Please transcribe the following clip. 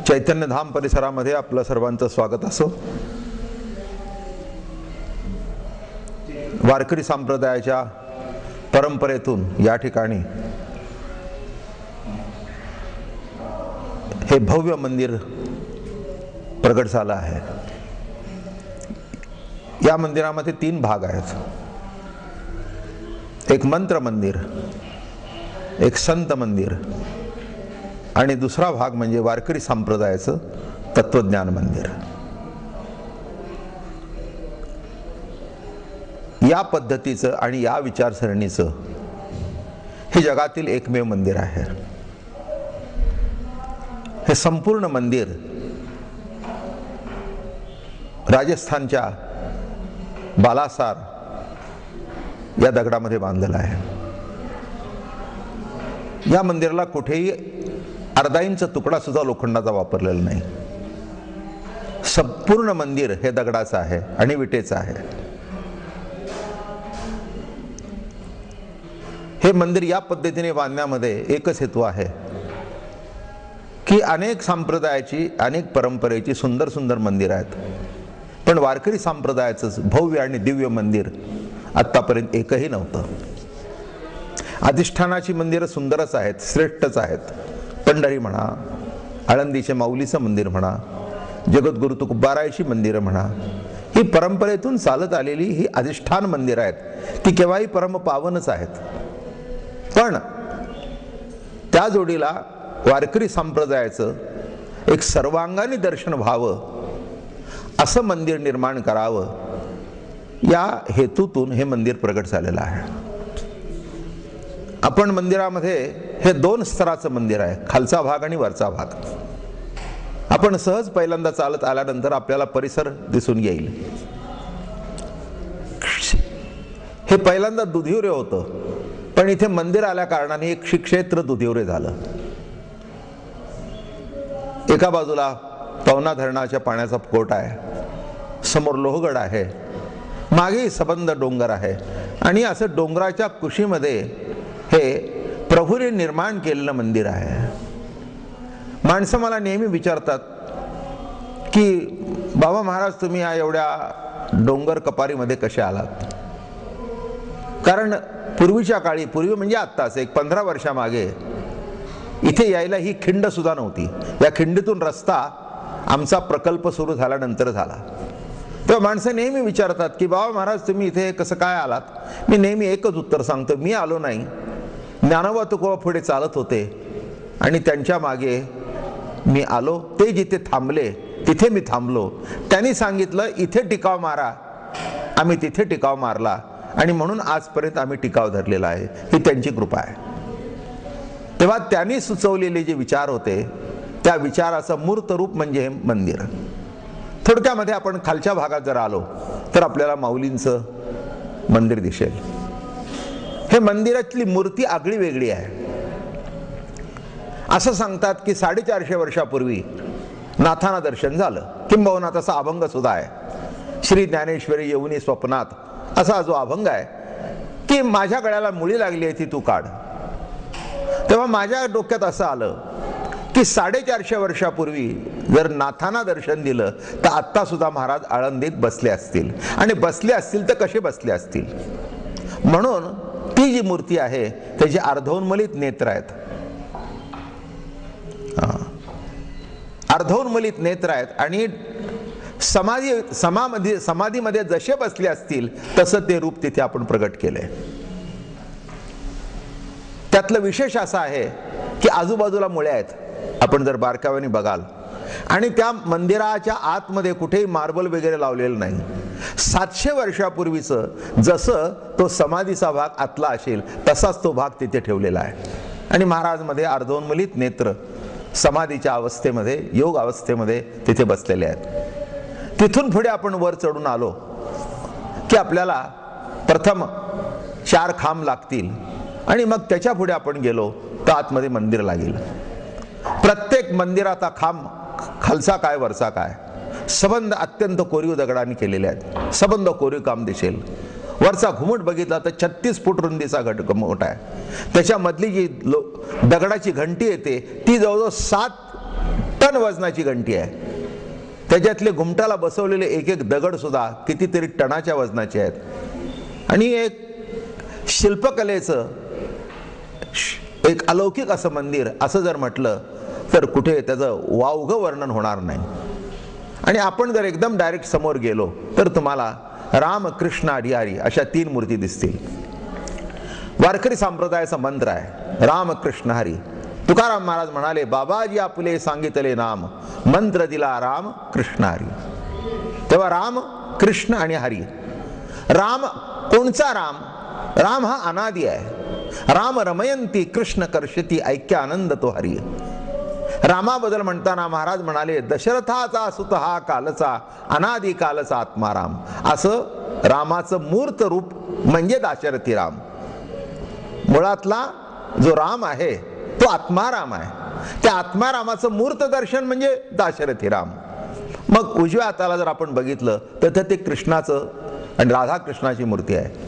चैतन्यधाम परिसरामध्ये आपलं सर्वांचं स्वागत असो. वारकरी संप्रदायाच्या परंपरेतून या ठिकाणी हे भव्य मंदिर प्रगट झालं आहे. या मंदिरामध्ये 3 भाग आहेत. एक मंत्र मंदिर, एक संत मंदिर आणि दुसरा भाग म्हणजे वारकरी संप्रदायाचं तत्वज्ञान मंदिर. या पद्धतीचं आणि या विचारसरणीचं हे जगातील एकमेव मंदिर आहे. हे संपूर्ण मंदिर राजस्थानच्या बालासार या दगडामध्ये बांधलेलं आहे. या मंदिराला कुठेही अर्धा इंच तुकडा सुद्धा लोखंडाचा वापरलेला नाही. संपूर्ण मंदिर हे दगडाचं आहे आणि विटेचं आहे. हे मंदिर या पद्धतीने बांधण्यामध्ये एकच हेतू आहे की अनेक संप्रदायाची, अनेक परंपरेची सुंदर सुंदर मंदिर आहेत, पण वारकरी संप्रदायाचं भव्य आणि दिव्य मंदिर आत्तापर्यंत एकही नव्हतं. अधिष्ठानाची मंदिरं सुंदरच आहेत, श्रेष्ठच आहेत. पंढरी म्हणा, आळंदीचे माऊलीचं मंदिर म्हणा, जगद्गुरु तुकोबारायची मंदिरं म्हणा, ही परंपरेतून चालत आलेली ही अधिष्ठान मंदिरं आहेत. ती केव्हाही परमपावनच आहेत. पण त्या जोडीला वारकरी संप्रदायाचं एक सर्वांगाने दर्शन व्हावं असं मंदिर निर्माण करावं, या हेतूतून हे मंदिर प्रगट झालेलं आहे. आपण मंदिरामध्ये हे 2 स्तराचं मंदिर आहे, खालचा भाग आणि वरचा भाग. आपण सहज पहिल्यांदा चालत आल्यानंतर आपल्याला परिसर दिसून येईल. हे पहिल्यांदा दुधिवरे होतं, पण इथे मंदिर आल्या कारणाने एक श्री क्षेत्र दुधिवरे झालं. एका बाजूला पवना धरणाच्या पाण्याचा फोट आहे, समोर लोहगड आहे, मागे सबंध डोंगर आहे आणि असं डोंगराच्या कुशीमध्ये हे प्रभूने निर्माण केलेलं मंदिर आहे. माणसं मला नेहमी विचारतात की बाबा महाराज, तुम्ही या एवढ्या डोंगर कपारीमध्ये कसे आलात? कारण पूर्वीच्या काळी, पूर्वी म्हणजे आत्ताच एक 15 वर्षामागे इथे यायला ही खिंड सुद्धा नव्हती. या खिंडीतून रस्ता आमचा प्रकल्प सुरू झाल्यानंतर झाला. तेव्हा माणसं नेहमी विचारतात की बाबा महाराज, तुम्ही इथे कसं काय आलात? मी नेहमी एकच उत्तर सांगतो, मी आलो नाही. ज्ञानोबा तुकोबा पुढे चालत होते आणि त्यांच्या मागे मी आलो. ते जिथे थांबले तिथे मी थांबलो. त्यांनी सांगितलं इथे टिकाव मारा, आम्ही तिथे टिकाव मारला आणि म्हणून आजपर्यंत आम्ही टिकाव धरलेला आहे. ही त्यांची कृपा आहे. तेव्हा त्यांनी सुचवलेले जे विचार होते त्या विचाराचं मूर्त रूप म्हणजे हे मंदिर. थोडक्यामध्ये आपण खालच्या भागात जर आलो तर आपल्याला माऊलींचं मंदिर दिसेल. हे मंदिरातली मूर्ती आगळी वेगळी आहे. असं सांगतात की 450 वर्षापूर्वी नाथांना दर्शन झालं, किंबहुना तसा अभंग सुद्धा आहे. श्री ज्ञानेश्वरी येऊनी स्वप्नात असा जो अभंग आहे की माझ्या गळ्याला मुळी लागली आहे ती तू काढ. तेव्हा माझ्या डोक्यात असं आलं की 450 वर्षापूर्वी जर नाथांना दर्शन दिलं तर आत्ता सुद्धा महाराज आळंदीत बसले असतील, आणि बसले असतील तर कसे बसले असतील. म्हणून ती जी मूर्ती आहे त्याची अर्धोन्मलित नेत्र आहेत. अर्धोन्मलित नेत्र आहेत आणि समाधीमध्ये जसे बसले असतील तसं ते रूप तिथे आपण प्रगट केलंय. त्यातलं विशेष असं आहे की आजूबाजूला मुळे आहेत. आपण जर बारकाव्याने बघाल, आणि त्या मंदिराच्या आतमध्ये कुठेही मार्बल वगैरे लावलेलं नाही. 700 वर्षापूर्वीचं जसं तो समाधीचा भाग आतला असेल तसाच तो भाग तिथे ठेवलेला आहे. आणि महाराज मध्ये अर्धोन्मलित नेत्र समाधीच्या अवस्थेमध्ये, योग अवस्थेमध्ये तिथे बसलेले आहेत. तिथून पुढे आपण वर चढून आलो की आपल्याला प्रथम 4 खांब लागतील आणि मग त्याच्या पुढे आपण गेलो तर आतमध्ये मंदिर लागेल. प्रत्येक मंदिराचा खांब खालचा काय वरचा काय सबंध अत्यंत कोरीव दगडांनी केलेले आहेत. सबंध कोरीव काम दिसेल. वरचा घुमट बघितला तर 36 फूट रुंदीचा घुमट आहे. त्याच्यामधली जी दगडाची घंटी येते ती जवळजवळ 7 टन टन वजनाची घंटी आहे. त्याच्यातले घुमटाला बसवलेले एक एक दगड सुद्धा कितीतरी टनाच्या वजनाचे आहेत. आणि एक शिल्पकलेचं एक अलौकिक असं मंदिर असं जर म्हटलं तर कुठे त्याचं वावगं वर्णन होणार नाही. आणि आपण जर एकदम डायरेक्ट समोर गेलो तर तुम्हाला राम कृष्ण आणि हरी अशा 3 मूर्ती दिसतील. वारकरी संप्रदायाचा मंत्र आहे राम कृष्ण हरी. तुकाराम महाराज म्हणाले, बाबाजी आपले सांगितले नाम, मंत्र दिला राम कृष्ण हरी. तेव्हा राम कृष्ण आणि हरी. राम कोणचा राम? राम हा अनादी आहे. राम रमयंती कृष्ण कर्षती ऐक्य आनंद तो हरी. रामाबद्दल म्हणताना महाराज म्हणाले, दशरथाचा सुत हा कालचा, अनादी कालचा आत्माराम. असं रामाचं मूर्त रूप म्हणजे दाशरथी राम. मुळातला जो राम आहे तो आत्माराम आहे. त्या आत्मारामाचं मूर्त दर्शन म्हणजे दाशरथी राम. मग उजव्या हाताला जर आपण बघितलं तर ते कृष्णाचं आणि राधाकृष्णाची मूर्ती आहे.